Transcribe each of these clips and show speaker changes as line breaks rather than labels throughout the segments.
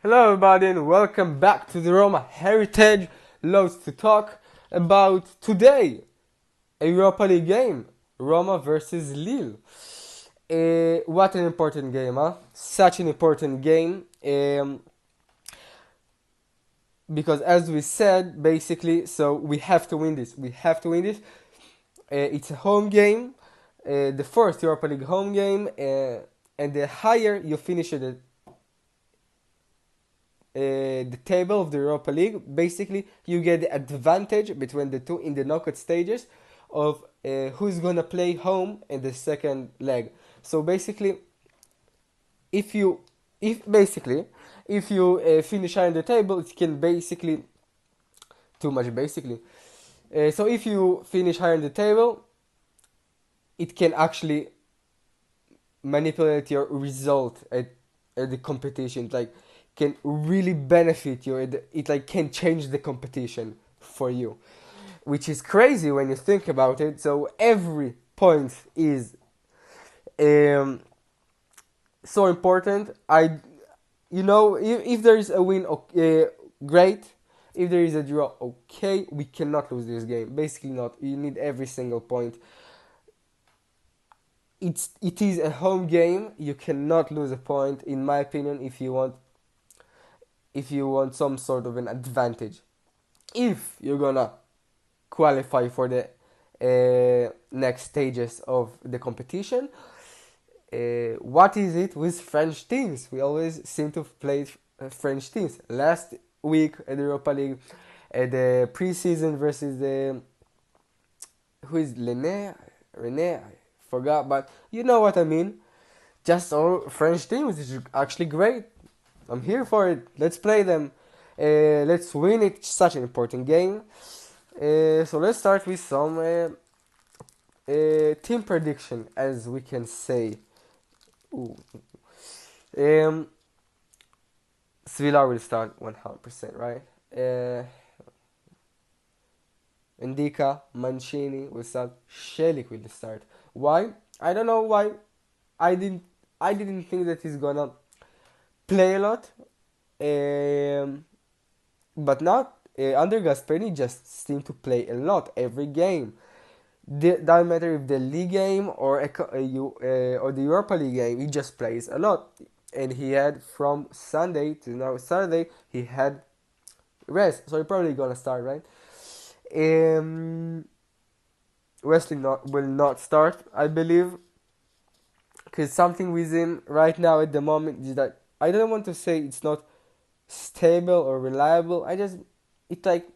Hello everybody and welcome back to the Roma Heritage. Loads to talk about today. A Europa League game. Roma versus Lille. What an important game, huh? Such an important game. Because as we said, basically, so we have to win this. We have to win this. It's a home game. The first Europa League home game. And the higher you finish it, the table of the Europa League, basically you get the advantage between the two in the knockout stages of who's gonna play home in the second leg. So basically, if you if you finish high in the table, it can basically too much basically. So if you finish higher in the table, it can actually manipulate your result at the competition. Like can really benefit you. It like can change the competition for you, which is crazy when you think about it. So every point is um, so important. If there is a win, okay, great. If there is a draw, okay. We cannot lose this game. Basically, not. You need every single point. It is a home game. You cannot lose a point, in my opinion, if you want some sort of an advantage. If you're gonna qualify for the next stages of the competition, what is it with French teams? We always seem to play French teams. Last week at the Europa League, the preseason versus the who is Rene, I forgot, but you know what I mean. Just all French teams is actually great. I'm here for it. Let's play them. Let's win it. It's such an important game. So let's start with some team prediction, as we can say. Ooh. Um, Svila will start 100%, right? Indica, Mancini will start. Shelik will start. Why? I don't know why. I didn't. I didn't think that he's gonna play a lot. Um, but not under Gasperini. Just seemed to play a lot every game. Doesn't matter if the league game or the Europa League game, he just plays a lot. And he had from Sunday to now Saturday, he had rest, so he probably gonna start, right? Um, Wesley will not start, I believe, because something with him right now at the moment is that I don't want to say it's not stable or reliable. It's like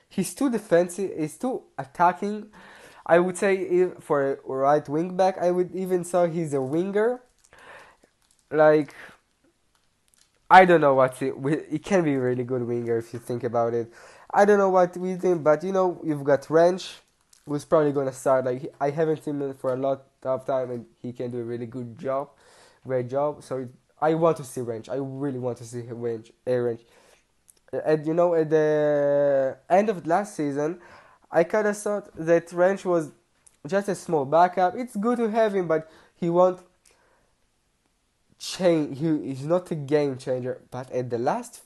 he's too defensive, he's too attacking. I would say if for a right wing back, I would even say he's a winger. Like I don't know what it can be a really good winger if you think about it. I don't know what we think, but you've got Wrench, who's probably gonna start. Like I haven't seen him for a lot of time, and he can do a really good job, great job. So I want to see Wrench. I really want to see Wrench. Wrench. And at the end of last season, I kind of thought that Wrench was just a small backup. It's good to have him, but he won't change. He's not a game changer. But at the last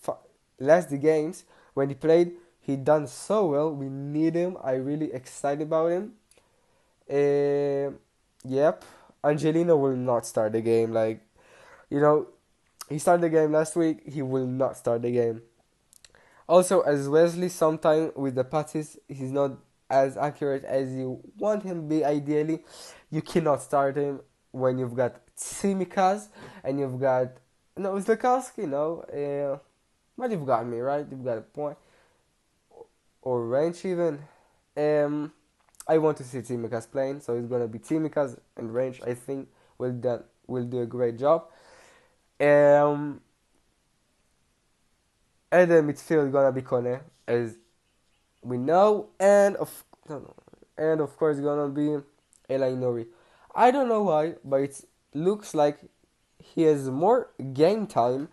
games when he played, he done so well. We need him. I really excited about him. Yep. Angelino will not start the game. Like he started the game last week. He will not start the game. Also, as Wesley, sometimes with the passes, he's not as accurate as you want him to be. Ideally, you cannot start him when you've got Tsimikas and you've got Zlakowski. But you've got me right. You've got a point or Range even. I want to see Tsimikas playing, so it's gonna be Tsimikas and Range. I think will do a great job. And the midfield gonna be Kone, as we know, and of course gonna be Elai Nori. I don't know why, but it looks like he has more game time,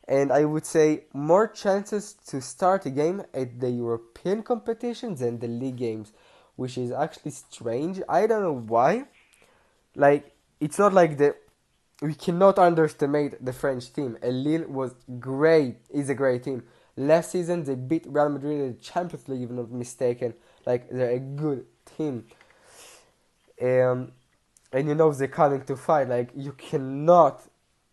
and I would say more chances to start a game at the European competitions than the league games, which is actually strange. I don't know why. Like it's not like we cannot underestimate the French team. And Lille was great, is a great team. Last season they beat Real Madrid in the Champions League, if I'm not mistaken. Like they're a good team. Um, and you know they're coming to fight. Like you cannot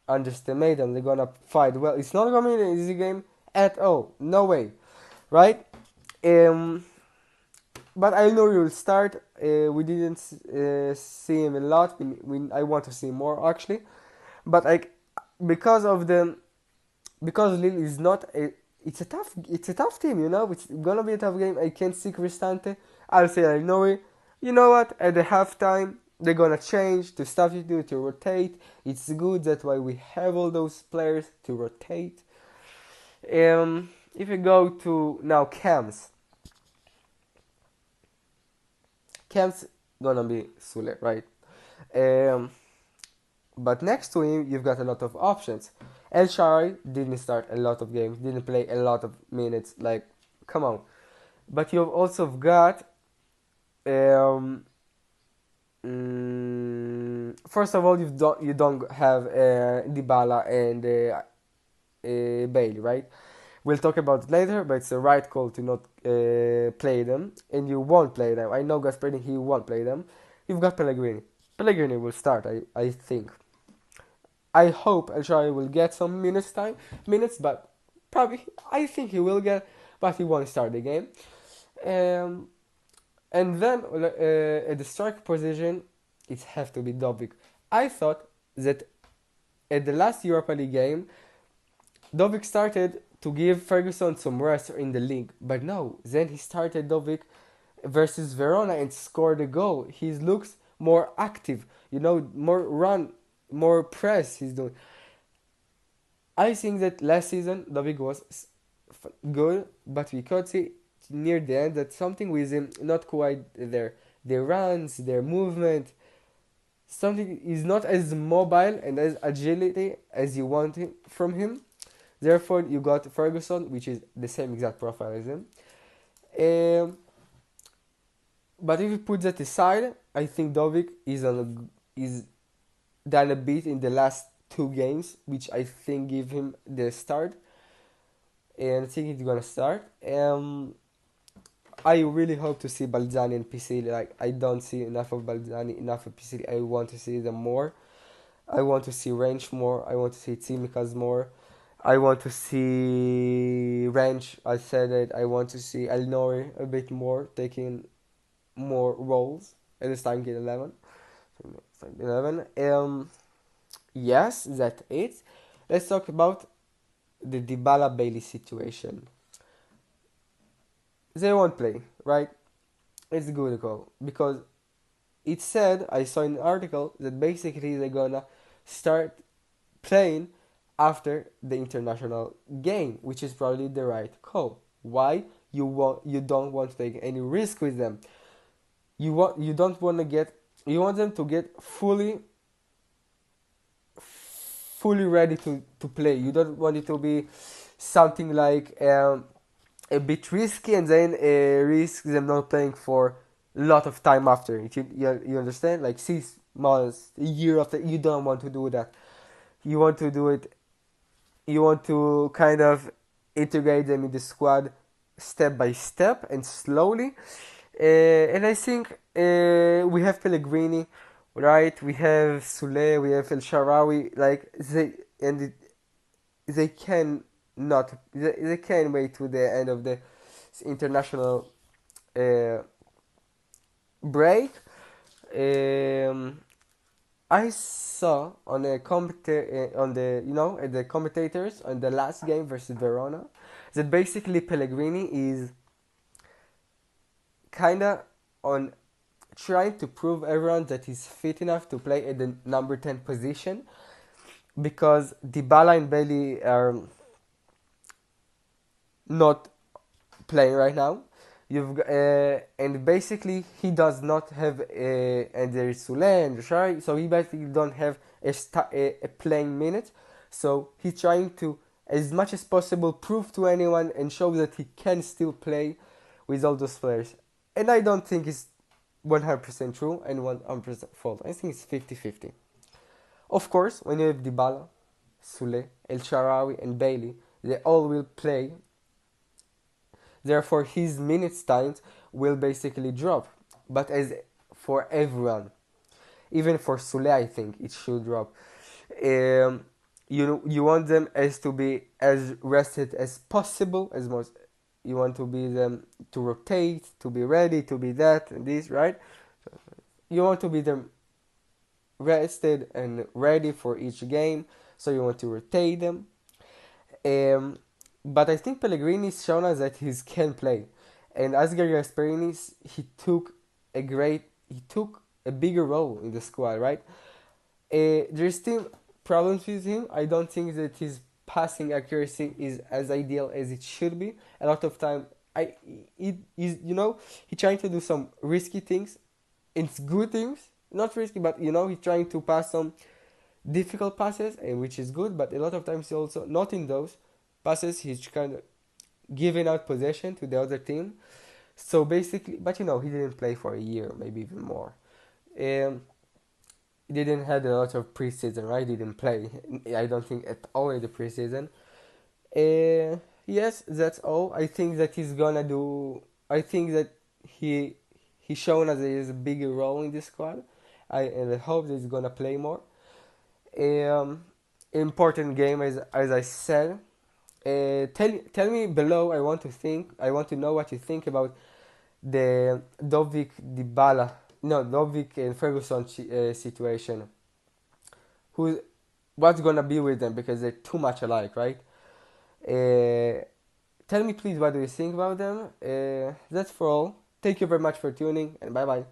underestimate them. They're gonna fight well. It's not gonna be an easy game at all. No way, right? Um, but I know you will start. We didn't see him a lot. I want to see more actually. But like because of the because Lille is not a it's a tough team, you know. It's gonna be a tough game. I can't see Cristante. I'll say I know it. You know what? At the halftime, they're gonna change to substitute to rotate. It's good. That's why we have all those players to rotate. If you go to now Cam's gonna be Sule, right? Um, but next to him, you've got a lot of options. El Shari didn't start a lot of games, didn't play a lot of minutes. Like, come on. But you've also got, um, first of all, you don't have Dybala and Bailey, right? We'll talk about it later, but it's the right call to not play them, and you won't play them. I know Gasperini, he won't play them. You've got Pellegrini. Pellegrini will start, I think. I hope El Shaarawy will get some minutes, but probably I think he will get, but he won't start the game. Um, and then at the striker position, it have to be Dobbik. I thought that at the last Europa League game, Dobbik started to give Ferguson some rest in the league, but no. Then he started Dobbik versus Verona and scored a goal. He looks more active, you know, more run, more press he's doing. I think that last season Dobbik was good, but we could see near the end that something with him not quite there. Their runs, their movement, something is not as mobile and as agility as you want from him. Therefore, you got Ferguson, which is the same exact profile as him. Um, but if you put that aside, I think Dobbik is done a bit in the last two games, which I think give him the start, and I think he's gonna start. I really hope to see Balzani and Pisilli. Like I don't see enough of Balzani, enough of Pisilli. I want to see them more. I want to see Range more. I want to see Tsimikas more. I want to see Range. I said it. I want to see El Nori a bit more, taking more roles at the starting 11. Starting 11. Yes, that's it. Let's talk about the Dybala Bailey situation. They won't play, right? It's a good call because it said I saw in an article that basically they're gonna start playing after the international game, which is probably the right call. Why? You don't want to take any risk with them. You don't want to get you want them to get fully ready to play. You don't want it to be something like a bit risky and then risk them not playing for a lot of time after. You understand? Like 6 months, a year after, you don't want to do that. You want to do it. You want to kind of integrate them in the squad step by step and slowly. And I think we have Pellegrini, right? We have Sule, we have El Sharawi. Like they can not they can wait to the end of the international uh, break. Um, I saw on the commentators on the last game versus Verona that basically Pellegrini is kinda on trying to prove everyone that he's fit enough to play at the number 10 position because Dybala and Bailey are not playing right now. And basically he does not have and there is Sule and Shari, so he basically don't have a playing minute. So he's trying to, as much as possible, prove to anyone and show that he can still play with all those players. And I don't think it's 100% true and 100% false. I think it's 50-50. Of course, when you have Dybala, Sule, El Sharawi, and Bailey, they all will play. Therefore, his minutes times will basically drop. But as for everyone, even for Sule, I think it should drop. Um, you want them as to be as rested as possible, as most. You want to be them to rotate, to be ready, to be that and this, right? You want to be them rested and ready for each game, so you want to rotate them. Um, but I think Pellegrini's shown us that he can play, and Asger Gasperini, he took a bigger role in the squad, right? There's still problems with him. I don't think that his passing accuracy is as ideal as it should be. A lot of time, he trying to do some risky things. It's good things, not risky, but he's trying to pass some difficult passes, and which is good. But a lot of times, he also not in those passes. He's kind of giving out possession to the other team. So basically, but he didn't play for a year, maybe even more. Um, didn't had a lot of preseason, right? Didn't play. I don't think at all in the preseason. Yes, that's all. I think that he's gonna do. I think that he shown us there is a bigger role in this squad. And I hope that he's gonna play more. Um, Important game as I said. Tell me below. I want to know what you think about the Dovik and Ferguson situation. Who, what's gonna be with them because they're too much alike, right? Uh, Tell me please what do you think about them. That's for all. Thank you very much for tuning and bye bye.